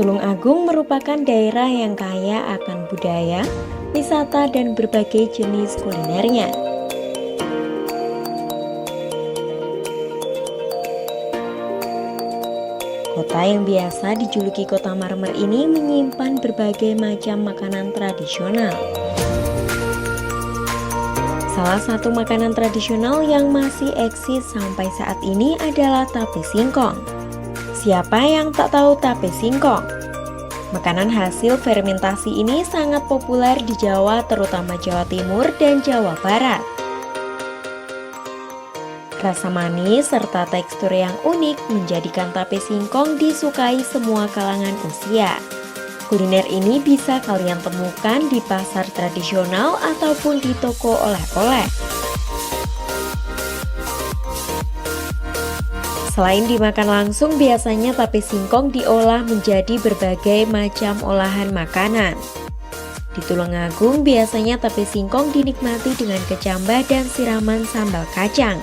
Tulungagung merupakan daerah yang kaya akan budaya, wisata, dan berbagai jenis kulinernya. Kota yang biasa dijuluki Kota Marmer ini menyimpan berbagai macam makanan tradisional. Salah satu makanan tradisional yang masih eksis sampai saat ini adalah tape singkong. Siapa yang tak tahu tape singkong? Makanan hasil fermentasi ini sangat populer di Jawa, terutama Jawa Timur dan Jawa Barat. Rasa manis serta tekstur yang unik menjadikan tape singkong disukai semua kalangan usia. Kuliner ini bisa kalian temukan di pasar tradisional ataupun di toko oleh-oleh. Selain dimakan langsung, biasanya tape singkong diolah menjadi berbagai macam olahan makanan. Di Tulungagung, biasanya tape singkong dinikmati dengan kecambah dan siraman sambal kacang.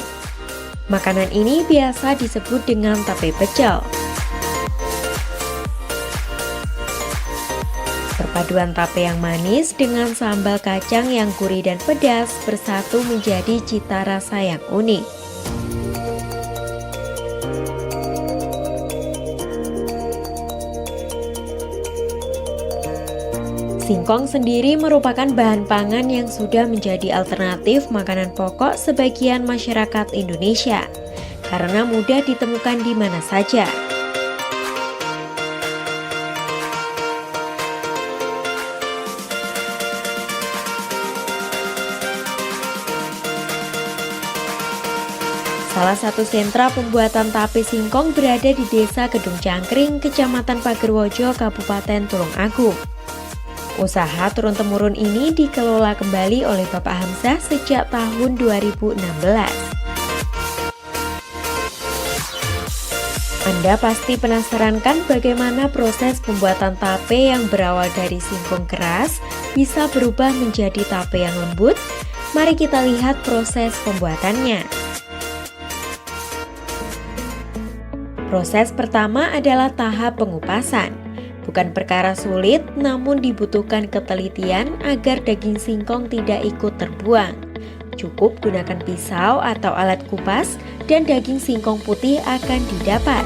Makanan ini biasa disebut dengan tape pecel. Perpaduan tape yang manis dengan sambal kacang yang gurih dan pedas bersatu menjadi cita rasa yang unik. Singkong sendiri merupakan bahan pangan yang sudah menjadi alternatif makanan pokok sebagian masyarakat Indonesia, karena mudah ditemukan di mana saja. Salah satu sentra pembuatan tape singkong berada di Desa Kedung Cangkring, Kecamatan Pagerwojo, Kabupaten Tulungagung. Usaha turun-temurun ini dikelola kembali oleh Bapak Hamzah sejak tahun 2016. Anda pasti penasaran kan bagaimana proses pembuatan tape yang berawal dari singkong keras bisa berubah menjadi tape yang lembut? Mari kita lihat proses pembuatannya. Proses pertama adalah tahap pengupasan. Bukan perkara sulit, namun dibutuhkan ketelitian agar daging singkong tidak ikut terbuang. Cukup gunakan pisau atau alat kupas dan daging singkong putih akan didapat.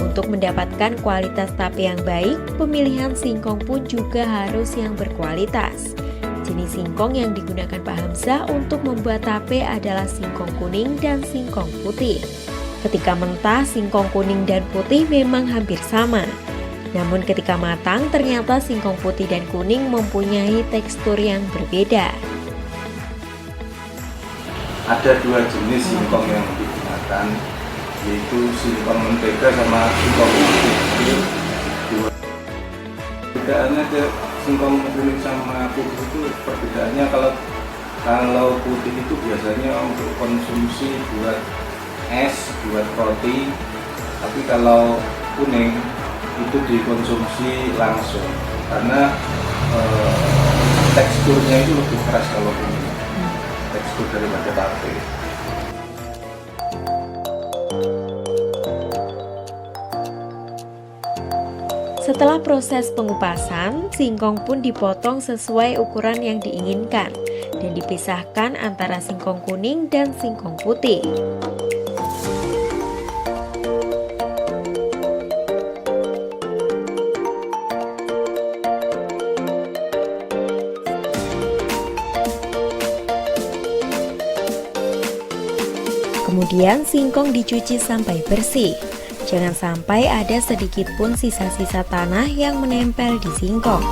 Untuk mendapatkan kualitas tape yang baik, pemilihan singkong pun juga harus yang berkualitas. Jenis singkong yang digunakan Pak Hamzah untuk membuat tape adalah singkong kuning dan singkong putih. Ketika mentah, singkong kuning dan putih memang hampir sama. Namun ketika matang, ternyata singkong putih dan kuning mempunyai tekstur yang berbeda. Ada dua jenis singkong yang digunakan, yaitu singkong mentega sama singkong putih. Perbedaannya ke singkong kuning sama putih itu perbedaannya kalau putih itu biasanya untuk konsumsi buat es, buat roti, tapi kalau kuning itu dikonsumsi langsung karena teksturnya itu lebih keras kalau kuning, tekstur daripada tape. Setelah proses pengupasan, singkong pun dipotong sesuai ukuran yang diinginkan dan dipisahkan antara singkong kuning dan singkong putih. Kemudian singkong dicuci sampai bersih. Jangan sampai ada sedikit pun sisa-sisa tanah yang menempel di singkong.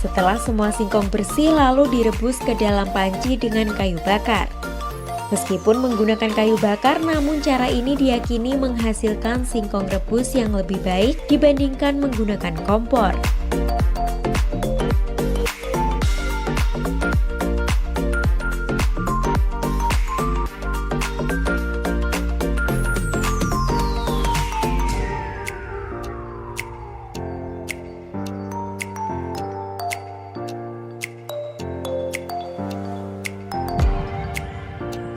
Setelah semua singkong bersih, lalu direbus ke dalam panci dengan kayu bakar. Meskipun menggunakan kayu bakar, namun cara ini diyakini menghasilkan singkong rebus yang lebih baik dibandingkan menggunakan kompor.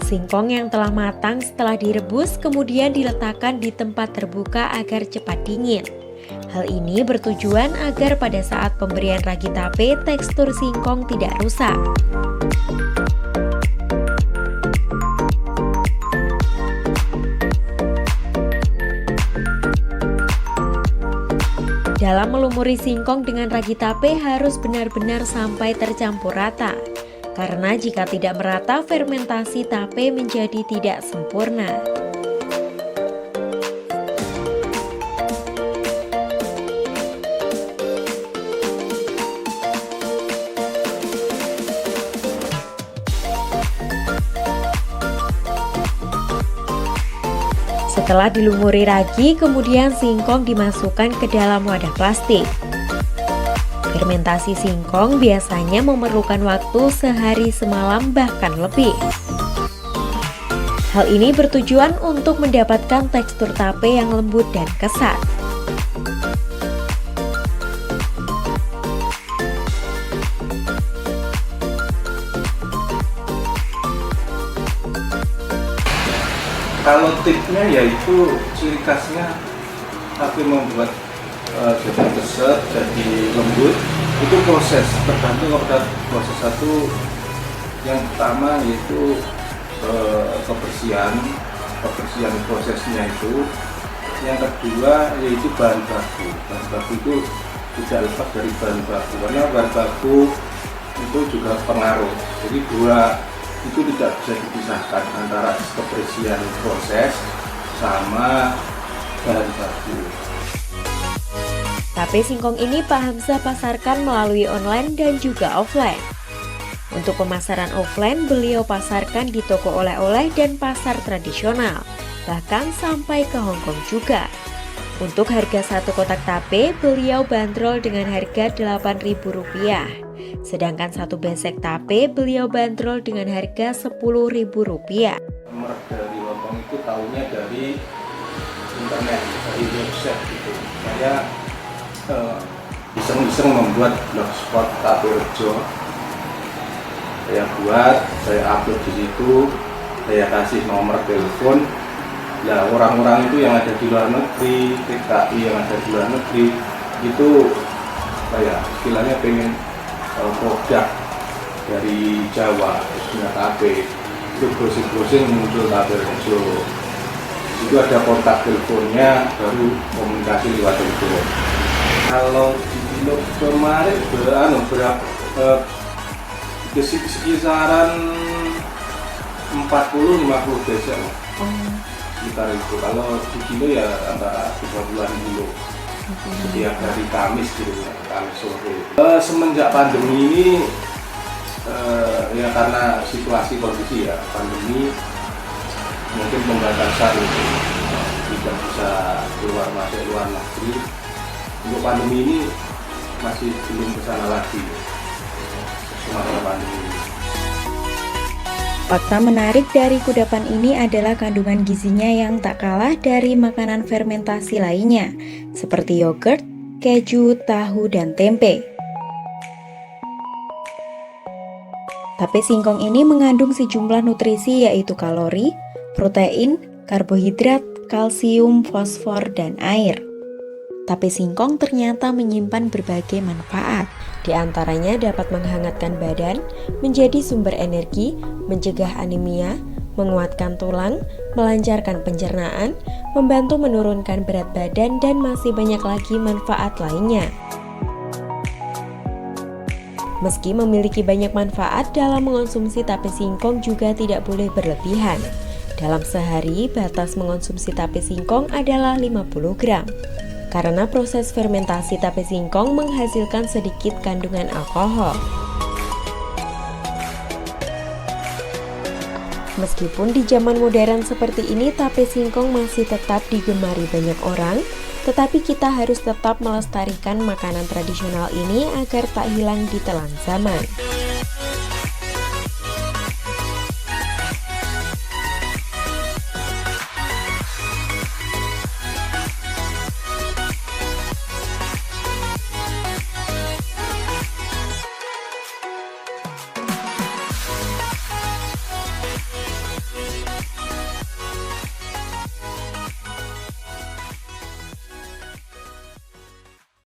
singkong yang telah matang setelah direbus kemudian diletakkan di tempat terbuka agar cepat dingin. Hal ini bertujuan agar pada saat pemberian ragi tape tekstur singkong tidak rusak. Dalam melumuri singkong dengan ragi tape harus benar-benar sampai tercampur rata. Karena jika tidak merata, fermentasi tape menjadi tidak sempurna. Setelah dilumuri ragi, kemudian singkong dimasukkan ke dalam wadah plastik. Fermentasi singkong biasanya memerlukan waktu sehari semalam bahkan lebih. Hal ini bertujuan untuk mendapatkan tekstur tape yang lembut dan kesat. Kalau tipsnya yaitu ciri khasnya tape membuat jadi keset, jadi lembut, itu proses tergantung pada proses satu. Yang pertama yaitu kebersihan prosesnya itu. Yang kedua yaitu bahan baku itu tidak lepas dari bahan baku, karena bahan baku itu juga pengaruh. Jadi dua itu tidak bisa dipisahkan antara kebersihan proses sama bahan baku. Tape singkong ini Pak Hamzah pasarkan melalui online dan juga offline. Untuk pemasaran offline, beliau pasarkan di toko oleh-oleh dan pasar tradisional, bahkan sampai ke Hong Kong juga. Untuk harga satu kotak tape, beliau bandrol dengan harga Rp8.000. Sedangkan satu besek tape beliau bandrol dengan harga Rp10.000. Nomor dari Hong Kong itu tahunya dari internet, dari website gitu. Saya iseng-iseng membuat blogspot Tape Rejo. Saya buat, saya upload di situ, saya kasih nomor telepon. Nah, orang-orang itu yang ada di luar negeri, TKI yang ada di luar negeri, itu istilahnya pengen produk dari Jawa, khususnya tape, itu browsing-browsing muncul Tape Rejo. Itu ada kontak teleponnya, baru komunikasi lewat telepon. Kalau di kilo kemarin kisaran 40-50 besek. Sekitar itu. Kalau di kilo ya antara 30-an kilo. Setiap hari Kamis gitu ya, Kamis sore. Semenjak pandemi ini ya karena situasi kondisi ya pandemi, mungkin pembatasan tidak bisa keluar masuk luar negeri. Untuk pandemi ini masih belum ke sana lagi. Semasa pandemi. Fakta menarik dari kudapan ini adalah kandungan gizinya yang tak kalah dari makanan fermentasi lainnya, seperti yogurt, keju, tahu, dan tempe. Tape singkong ini mengandung sejumlah nutrisi yaitu kalori, protein, karbohidrat, kalsium, fosfor, dan air. Tape singkong ternyata menyimpan berbagai manfaat. Di antaranya dapat menghangatkan badan, menjadi sumber energi, mencegah anemia, menguatkan tulang, melancarkan pencernaan, membantu menurunkan berat badan, dan masih banyak lagi manfaat lainnya. Meski memiliki banyak manfaat, dalam mengonsumsi tape singkong juga tidak boleh berlebihan. Dalam sehari, batas mengonsumsi tape singkong adalah 50 gram. Karena proses fermentasi tape singkong menghasilkan sedikit kandungan alkohol. Meskipun di zaman modern seperti ini tape singkong masih tetap digemari banyak orang, tetapi kita harus tetap melestarikan makanan tradisional ini agar tak hilang di telan zaman.